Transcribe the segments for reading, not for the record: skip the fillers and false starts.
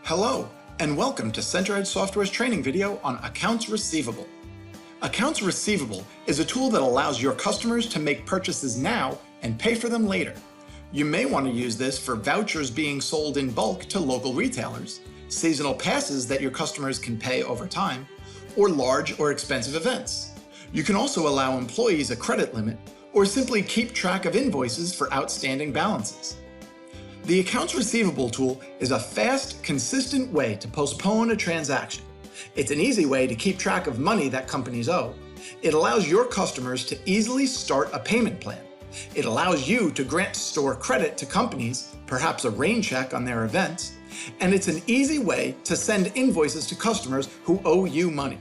Hello, and welcome to CenterEdge Software's training video on Accounts Receivable. Accounts Receivable is a tool that allows your customers to make purchases now and pay for them later. You may want to use this for vouchers being sold in bulk to local retailers, seasonal passes that your customers can pay over time, or large or expensive events. You can also allow employees a credit limit, or simply keep track of invoices for outstanding balances. The Accounts Receivable tool is a fast, consistent way to postpone a transaction. It's an easy way to keep track of money that companies owe. It allows your customers to easily start a payment plan. It allows you to grant store credit to companies, perhaps a rain check on their events, and it's an easy way to send invoices to customers who owe you money.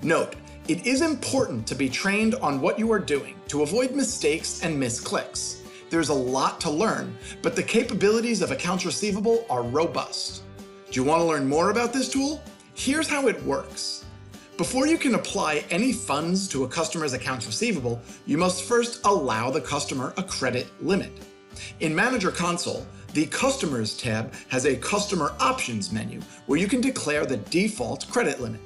Note, it is important to be trained on what you are doing to avoid mistakes and misclicks. There's a lot to learn, but the capabilities of Accounts Receivable are robust. Do you want to learn more about this tool? Here's how it works. Before you can apply any funds to a customer's accounts receivable, you must first allow the customer a credit limit. In Manager Console, the Customers tab has a Customer Options menu where you can declare the default credit limit.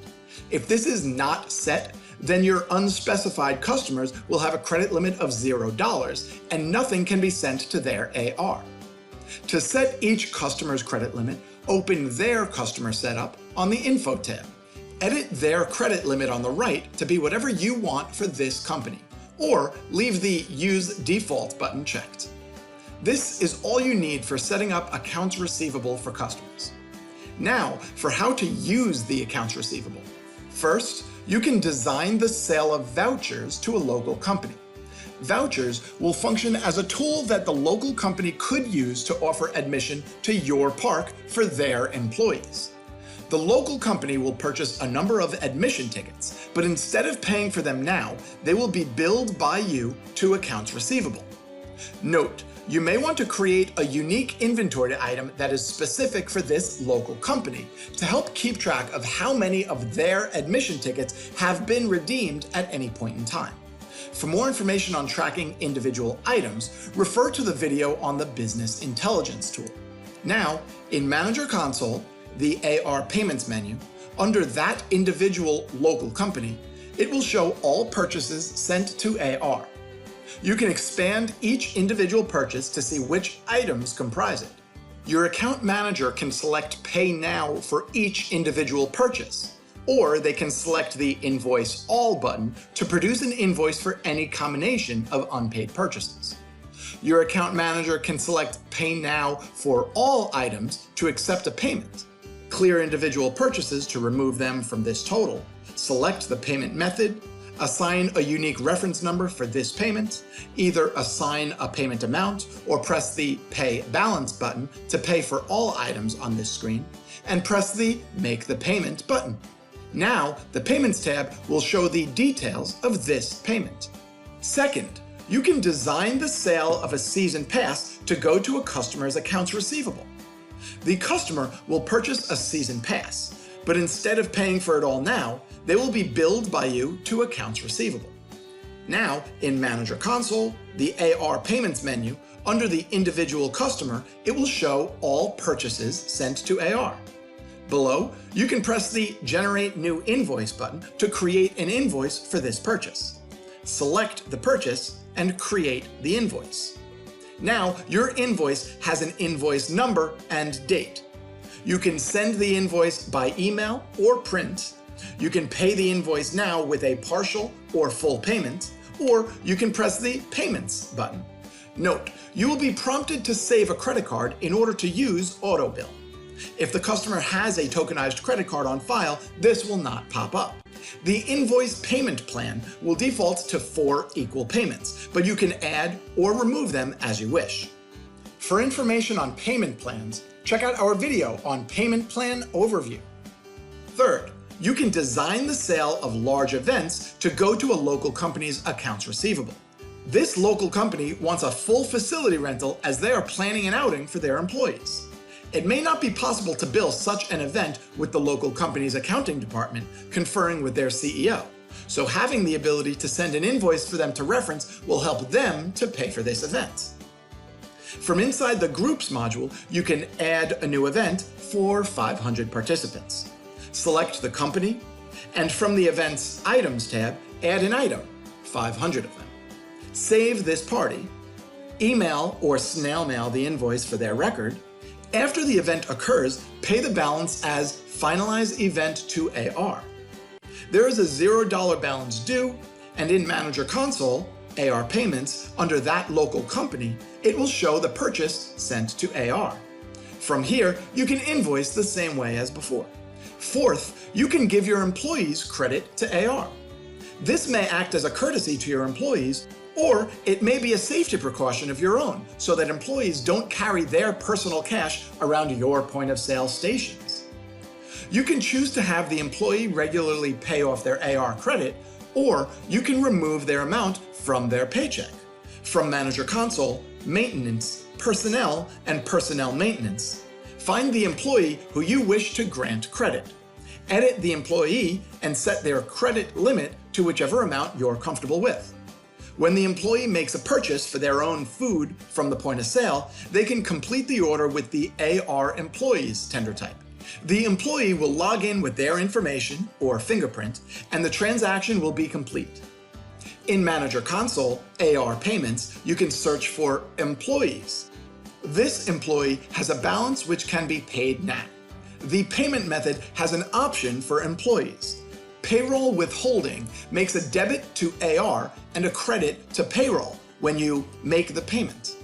If this is not set, then your unspecified customers will have a credit limit of $0 and nothing can be sent to their AR. To set each customer's credit limit, open their customer setup on the Info tab. Edit their credit limit on the right to be whatever you want for this company, or leave the Use Default button checked. This is all you need for setting up Accounts Receivable for customers. Now, for how to use the Accounts Receivable. First, you can design the sale of vouchers to a local company. Vouchers will function as a tool that the local company could use to offer admission to your park for their employees. The local company will purchase a number of admission tickets, but instead of paying for them now, they will be billed by you to Accounts Receivable. Note, you may want to create a unique inventory item that is specific for this local company to help keep track of how many of their admission tickets have been redeemed at any point in time. For more information on tracking individual items, refer to the video on the Business Intelligence tool. Now, in Manager Console, the AR Payments menu, under that individual local company, it will show all purchases sent to AR. You can expand each individual purchase to see which items comprise it. Your account manager can select Pay Now for each individual purchase, or they can select the Invoice All button to produce an invoice for any combination of unpaid purchases. Your account manager can select Pay Now for all items to accept a payment, clear individual purchases to remove them from this total, select the payment method, assign a unique reference number for this payment, either assign a payment amount or press the Pay Balance button to pay for all items on this screen, and press the Make the Payment button. Now, the Payments tab will show the details of this payment. Second, you can design the sale of a season pass to go to a customer's accounts receivable. The customer will purchase a season pass, but instead of paying for it all now, they will be billed by you to Accounts Receivable. Now, in Manager Console, the AR Payments menu, under the individual customer, it will show all purchases sent to AR. Below, you can press the Generate New Invoice button to create an invoice for this purchase. Select the purchase and create the invoice. Now, your invoice has an invoice number and date. You can send the invoice by email or print. You can pay the invoice now with a partial or full payment, or you can press the Payments button. Note, you will be prompted to save a credit card in order to use AutoBill. If the customer has a tokenized credit card on file, this will not pop up. The invoice payment plan will default to 4 equal payments, but you can add or remove them as you wish. For information on payment plans, check out our video on Payment Plan Overview. Third, you can design the sale of large events to go to a local company's accounts receivable. This local company wants a full facility rental as they are planning an outing for their employees. It may not be possible to bill such an event with the local company's accounting department conferring with their CEO, so having the ability to send an invoice for them to reference will help them to pay for this event. From inside the Groups module, you can add a new event for 500 participants. Select the company, and from the Events Items tab, add an item, 500 of them. Save this party, email or snail mail the invoice for their record. After the event occurs, pay the balance as Finalize Event to AR. There is a $0 balance due, and in Manager Console, AR Payments, under that local company, it will show the purchase sent to AR. From here, you can invoice the same way as before. Fourth, you can give your employees credit to AR. This may act as a courtesy to your employees, or it may be a safety precaution of your own, so that employees don't carry their personal cash around your point of sale stations. You can choose to have the employee regularly pay off their AR credit, or you can remove their amount from their paycheck. From Manager Console, Maintenance, Personnel, and Personnel Maintenance, find the employee who you wish to grant credit. Edit the employee and set their credit limit to whichever amount you're comfortable with. When the employee makes a purchase for their own food from the point of sale, they can complete the order with the AR Employees tender type. The employee will log in with their information or fingerprint, and the transaction will be complete. In Manager Console, AR Payments, you can search for Employees. This employee has a balance which can be paid now. The payment method has an option for employees. Payroll withholding makes a debit to AR and a credit to payroll when you make the payment.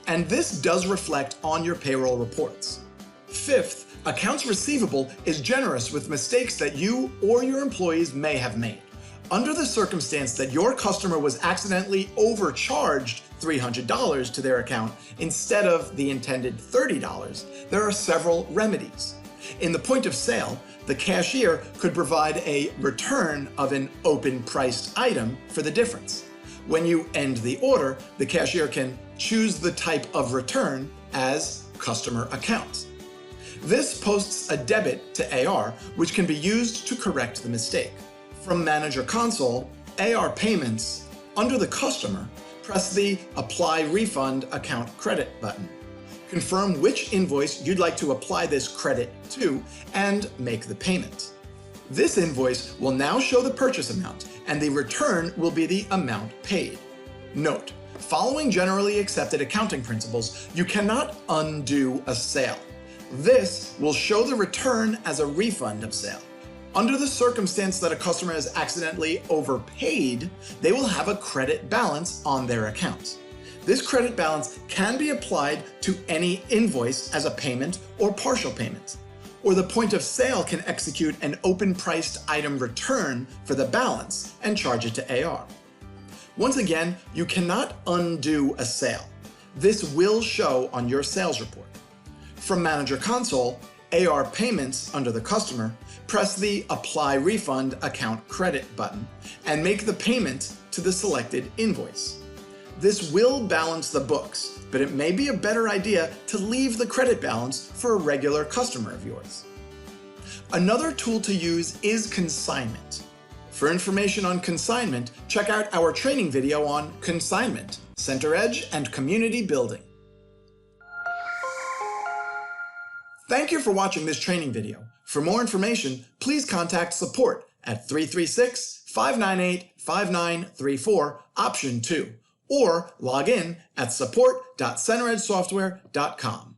And this does reflect on your payroll reports. Fifth, Accounts Receivable is generous with mistakes that you or your employees may have made. Under the circumstance that your customer was accidentally overcharged $300 to their account instead of the intended $30, there are several remedies. In the point of sale, the cashier could provide a return of an open-priced item for the difference. When you end the order, the cashier can choose the type of return as customer account. This posts a debit to AR, which can be used to correct the mistake. From Manager Console, AR Payments, under the customer, press the Apply Refund Account Credit button. Confirm which invoice you'd like to apply this credit to and make the payment. This invoice will now show the purchase amount, and the return will be the amount paid. Note, following generally accepted accounting principles, you cannot undo a sale. This will show the return as a refund of sale. Under the circumstance that a customer has accidentally overpaid, they will have a credit balance on their account. This credit balance can be applied to any invoice as a payment or partial payment, or the point of sale can execute an open-priced item return for the balance and charge it to AR. Once again, you cannot undo a sale. This will show on your sales report. From Manager Console, AR Payments under the customer, press the Apply Refund Account Credit button and make the payment to the selected invoice. This will balance the books, but it may be a better idea to leave the credit balance for a regular customer of yours. Another tool to use is consignment. For information on consignment, check out our training video on consignment, center edge, and community building. Thank you for watching this training video. For more information, please contact support at 336-598-5934, option 2. Or log in at support.centeredgesoftware.com.